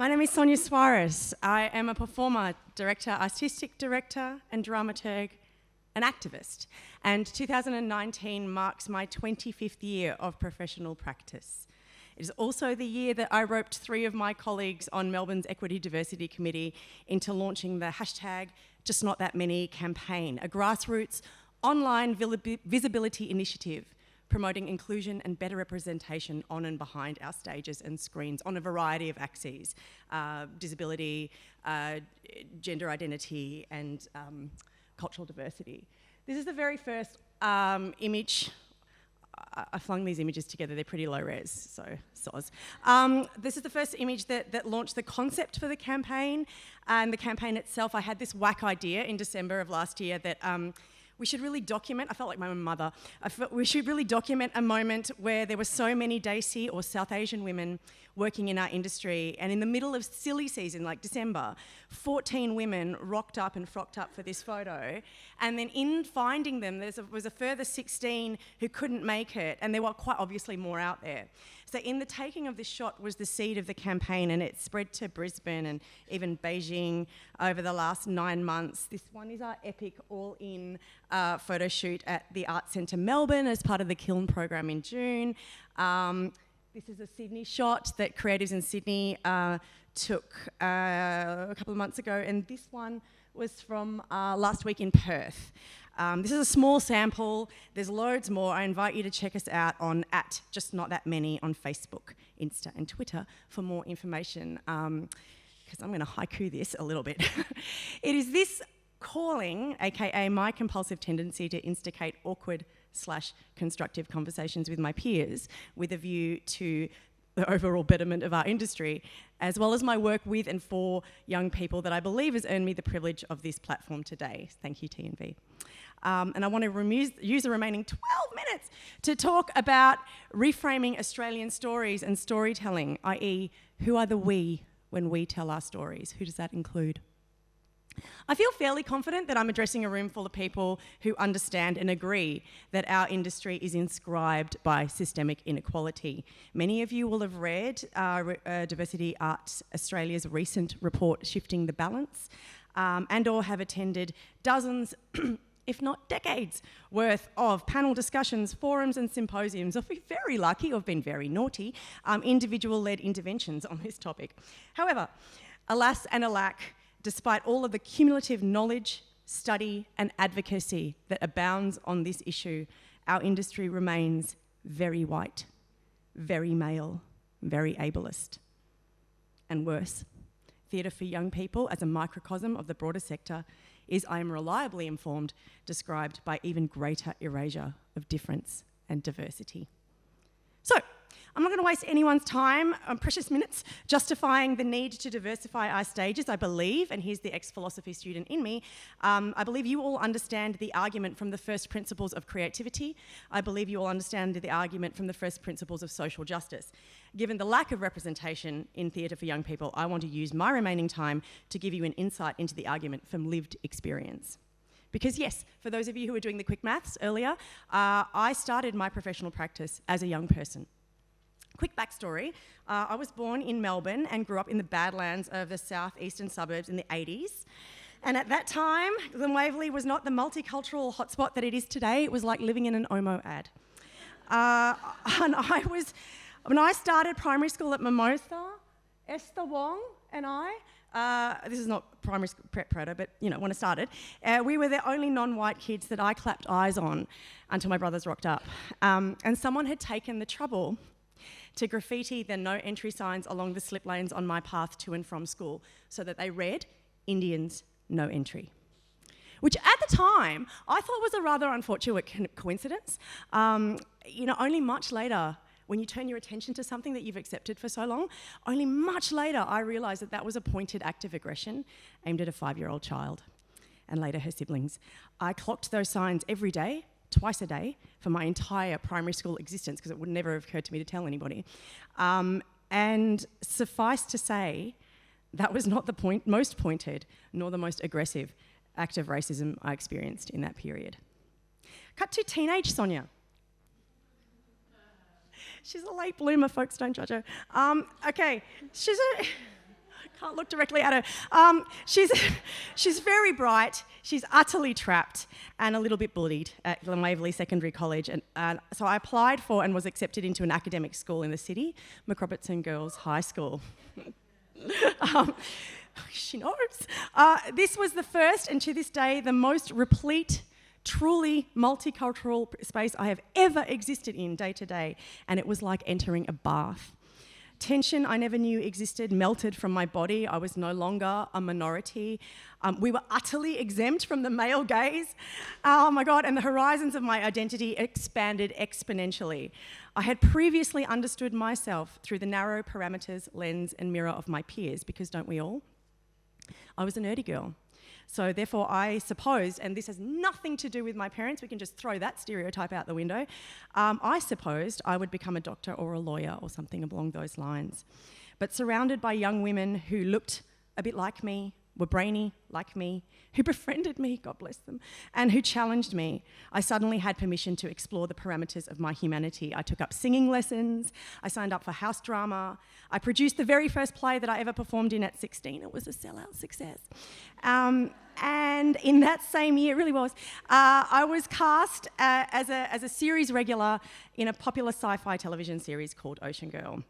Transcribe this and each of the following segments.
My name is Sonya Suares. I am a performer, director, artistic director and dramaturg, an activist. And 2019 marks my 25th year of professional practice. It is also the year that I roped 3 of my colleagues on Melbourne's Equity Diversity Committee into launching the hashtag #JustNotThatMany campaign, a grassroots online visibility initiative promoting inclusion and better representation on and behind our stages and screens on a variety of axes, disability, gender identity, and cultural diversity. This is the very first image. I flung these images together, they're pretty low res, so soz. This is the first image that launched the concept for the campaign, and the campaign itself. I had this whack idea in December of last year that we should really document, I felt like my own mother, we should really document a moment where there were so many Desi or South Asian women working in our industry, and in the middle of silly season, like December, 14 women rocked up and frocked up for this photo, and then in finding them, there was a further 16 who couldn't make it, and there were quite obviously more out there. So in the taking of this shot was the seed of the campaign, and it spread to Brisbane and even Beijing over the last 9 months. This one is our epic all-in photo shoot at the Arts Centre Melbourne as part of the Kiln program in June. This is a Sydney shot that creatives in Sydney took a couple of months ago, and this one was from last week in Perth. This is a small sample. There's loads more. I invite you to check us out on @JustNotThatMany on Facebook, Insta and Twitter for more information, because I'm going to haiku this a little bit. It is this calling, aka my compulsive tendency to instigate awkward/constructive conversations with my peers with a view to the overall betterment of our industry, as well as my work with and for young people that I believe has earned me the privilege of this platform today. Thank you, TNV. And I want to use the remaining 12 minutes to talk about reframing Australian stories and storytelling, i.e. who are the we when we tell our stories? Who does that include? I feel fairly confident that I'm addressing a room full of people who understand and agree that our industry is inscribed by systemic inequality. Many of you will have read Diversity Arts Australia's recent report, Shifting the Balance, and or have attended dozens if not decades worth of panel discussions, forums and symposiums, or if you're very lucky or been very naughty, individual-led interventions on this topic. However, alas and alack, despite all of the cumulative knowledge, study and advocacy that abounds on this issue, our industry remains very white, very male, very ableist. And worse, theatre for young people as a microcosm of the broader sector is, I am reliably informed, described by even greater erasure of difference and diversity. So, I'm not going to waste anyone's time, precious minutes, justifying the need to diversify our stages. I believe, and here's the ex-philosophy student in me, I believe you all understand the argument from the first principles of creativity. I believe you all understand the argument from the first principles of social justice. Given the lack of representation in theatre for young people, I want to use my remaining time to give you an insight into the argument from lived experience. Because yes, for those of you who were doing the quick maths earlier, I started my professional practice as a young person. Quick backstory, I was born in Melbourne and grew up in the Badlands of the southeastern suburbs in the 80s. And at that time, Glen Waverley was not the multicultural hotspot that it is today. It was like living in an Omo ad. And when I started primary school at Mimosa, Esther Wong and I, this is not primary school prep proto, but you know, when I started, we were the only non-white kids that I clapped eyes on until my brothers rocked up. And someone had taken the trouble to graffiti the no entry signs along the slip lanes on my path to and from school so that they read, Indians, no entry. Which at the time, I thought was a rather unfortunate coincidence. You know, only much later, when you turn your attention to something that you've accepted for so long, only much later I realised that that was a pointed act of aggression aimed at a 5-year-old child and later her siblings. I clocked those signs every day, twice a day, for my entire primary school existence, because it would never have occurred to me to tell anybody. And suffice to say, that was not the most pointed, nor the most aggressive act of racism I experienced in that period. Cut to teenage Sonya. She's a late bloomer, folks, don't judge her. Okay, she's a... can't look directly at her. She's very bright, she's utterly trapped and a little bit bullied at Glen Waverley Secondary College. And so I applied for and was accepted into an academic school in the city, McRobertson Girls High School. She knows. This was the first, and to this day, the most replete, truly multicultural space I have ever existed in day to day, and it was like entering a bath. Tension I never knew existed melted from my body. I was no longer a minority. We were utterly exempt from the male gaze. Oh my God, and the horizons of my identity expanded exponentially. I had previously understood myself through the narrow parameters, lens and mirror of my peers, because don't we all? I was a nerdy girl. So therefore I supposed, and this has nothing to do with my parents, we can just throw that stereotype out the window, I supposed I would become a doctor or a lawyer or something along those lines. But surrounded by young women who looked a bit like me, were brainy like me, who befriended me, God bless them, and who challenged me, I suddenly had permission to explore the parameters of my humanity. I took up singing lessons, I signed up for house drama, I produced the very first play that I ever performed in at 16. It was a sellout success. And in that same year, it really was, I was cast as a series regular in a popular sci-fi television series called Ocean Girl.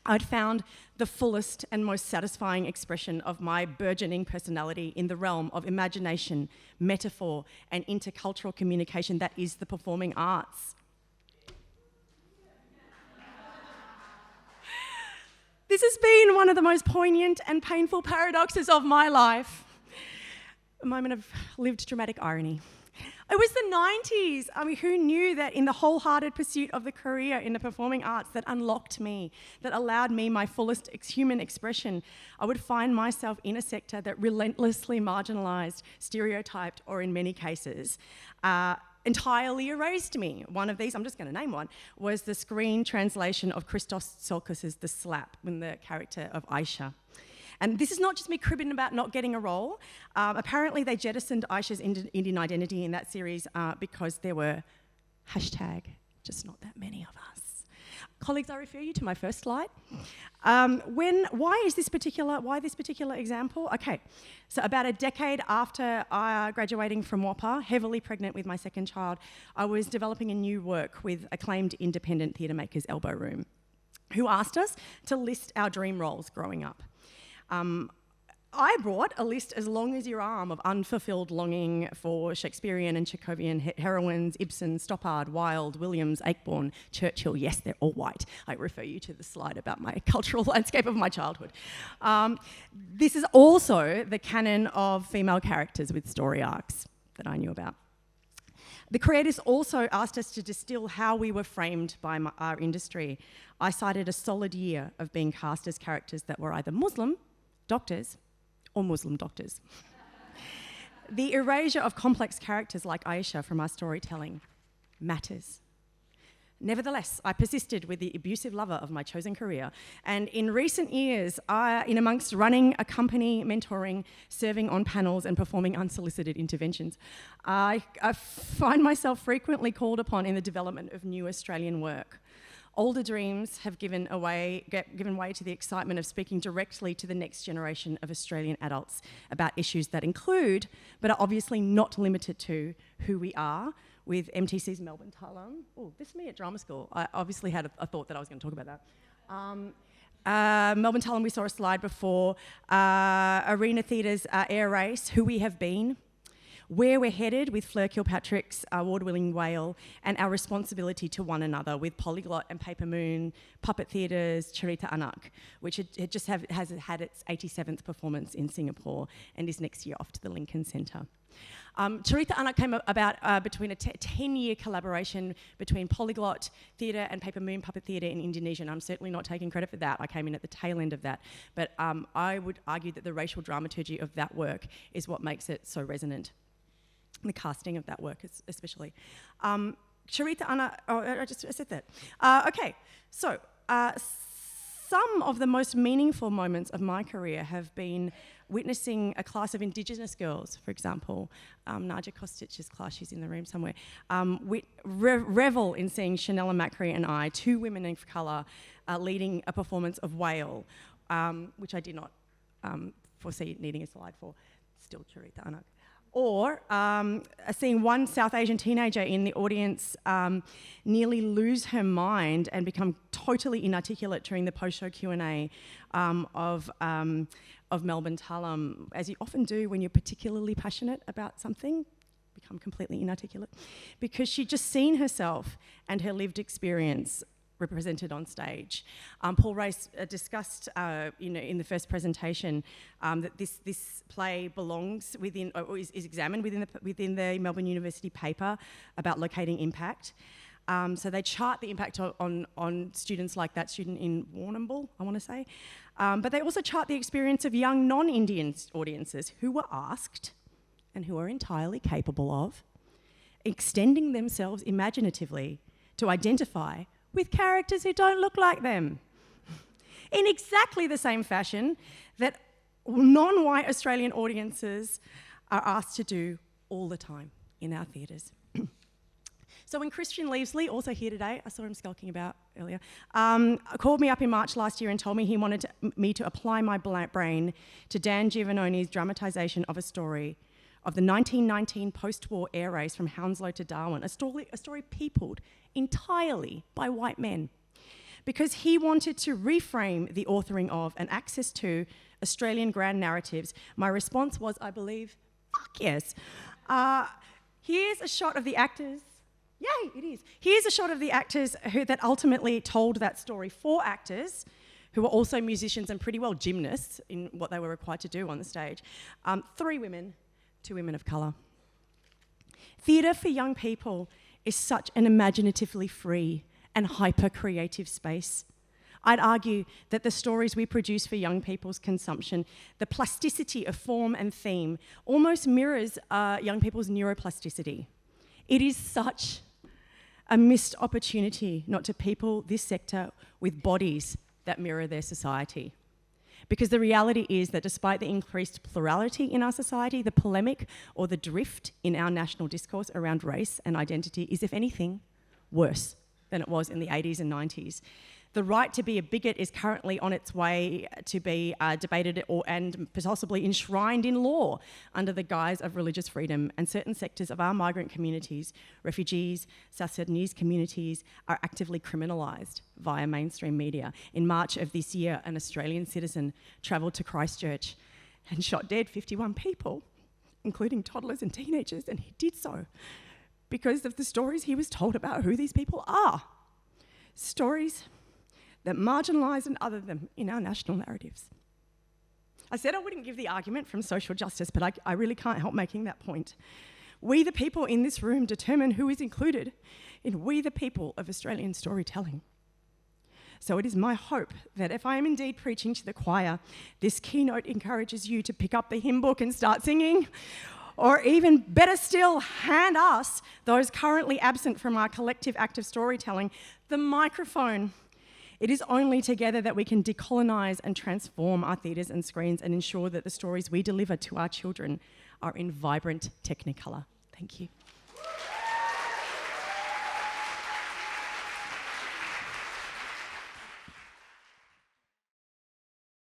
I'd found the fullest and most satisfying expression of my burgeoning personality in the realm of imagination, metaphor, and intercultural communication that is the performing arts. This has been one of the most poignant and painful paradoxes of my life. A moment of lived dramatic irony. It was the 90s. I mean, who knew that in the wholehearted pursuit of the career in the performing arts that unlocked me, that allowed me my fullest human expression, I would find myself in a sector that relentlessly marginalised, stereotyped, or in many cases, entirely erased me. One of these, I'm just going to name one, was the screen translation of Christos Tsiolkos' The Slap, with the character of Aisha. And this is not just me cribbing about not getting a role. Apparently they jettisoned Aisha's Indian identity in that series because there were just not that many of us. Colleagues, I refer you to my first slide. Why this particular example? Okay, so about a decade after graduating from WAPA, heavily pregnant with my second child, I was developing a new work with acclaimed independent theatre makers Elbow Room, who asked us to list our dream roles growing up. I brought a list as long as your arm of unfulfilled longing for Shakespearean and Chekhovian heroines, Ibsen, Stoppard, Wilde, Williams, Ayckbourn, Churchill. Yes, they're all white. I refer you to the slide about my cultural landscape of my childhood. This is also the canon of female characters with story arcs that I knew about. The creators also asked us to distill how we were framed by our industry. I cited a solid year of being cast as characters that were either Muslim, doctors, or Muslim doctors. The erasure of complex characters like Aisha from our storytelling matters. Nevertheless, I persisted with the abusive lover of my chosen career, and in recent years, in amongst running a company, mentoring, serving on panels and performing unsolicited interventions, I find myself frequently called upon in the development of new Australian work. Older dreams have given way to the excitement of speaking directly to the next generation of Australian adults about issues that include, but are obviously not limited to, who we are, with MTC's Melbourne Talam. Oh, this is me at drama school. I obviously had a thought that I was going to talk about that. Melbourne Talam, we saw a slide before. Arena Theatre's Air Race, Who We Have Been. Where we're headed with Fleur Kilpatrick's award-winning Whale, and our responsibility to one another with Polyglot and Paper Moon, Puppet Theatre's Charita Anak, which has had its 87th performance in Singapore and is next year off to the Lincoln Centre. Charita Anak came about between a 10-year collaboration between Polyglot Theatre and Paper Moon Puppet Theatre in Indonesia, and I'm certainly not taking credit for that. I came in at the tail end of that. But I would argue that the racial dramaturgy of that work is what makes it so resonant. The casting of that work especially. Charita Anak, I said that. Okay, so some of the most meaningful moments of my career have been witnessing a class of Indigenous girls, for example, Naja Kostich's class, she's in the room somewhere, revel in seeing Chanella Macri and I, two women of colour, leading a performance of Whale, which I did not foresee needing a slide for. Still Charita Anak. Or seeing one South Asian teenager in the audience nearly lose her mind and become totally inarticulate during the post-show Q&A of Melbourne Talam, as you often do when you're particularly passionate about something, become completely inarticulate, because she'd just seen herself and her lived experience represented on stage. Paul Race discussed, in the first presentation, that this play belongs within, or is examined within the Melbourne University paper about locating impact. So they chart the impact on students like that student in Warrnambool, I want to say. But they also chart the experience of young non-Indian audiences who were asked, and who are entirely capable of, extending themselves imaginatively to identify with characters who don't look like them, in exactly the same fashion that non-white Australian audiences are asked to do all the time in our theatres. So when Christian Leavesley, also here today, I saw him skulking about earlier, called me up in March last year and told me he wanted me to apply my brain to Dan Giovannoni's dramatisation of a story of the 1919 post-war air race from Hounslow to Darwin, a story peopled entirely by white men. Because he wanted to reframe the authoring of and access to Australian grand narratives, my response was, I believe, fuck yes. Here's a shot of the actors. Yay, it is. Here's a shot of the actors that ultimately told that story. 4 actors who were also musicians and pretty well gymnasts in what they were required to do on the stage. 3 women, 2 women of colour. Theatre for young people is such an imaginatively free and hyper-creative space. I'd argue that the stories we produce for young people's consumption, the plasticity of form and theme, almost mirrors young people's neuroplasticity. It is such a missed opportunity not to people this sector with bodies that mirror their society. Because the reality is that despite the increased plurality in our society, the polemic or the drift in our national discourse around race and identity is, if anything, worse than it was in the 80s and 90s. The right to be a bigot is currently on its way to be debated and possibly enshrined in law under the guise of religious freedom, and certain sectors of our migrant communities, refugees, South Sudanese communities, are actively criminalised via mainstream media. In March of this year, an Australian citizen travelled to Christchurch and shot dead 51 people, including toddlers and teenagers, and he did so because of the stories he was told about who these people are. Stories that marginalise and other them in our national narratives. I said I wouldn't give the argument from social justice, but I really can't help making that point. We, the people in this room, determine who is included in we, the people of Australian storytelling. So it is my hope that if I am indeed preaching to the choir, this keynote encourages you to pick up the hymn book and start singing, or even better still, hand us, those currently absent from our collective act of storytelling, the microphone. It is only together that we can decolonise and transform our theatres and screens and ensure that the stories we deliver to our children are in vibrant technicolor. Thank you.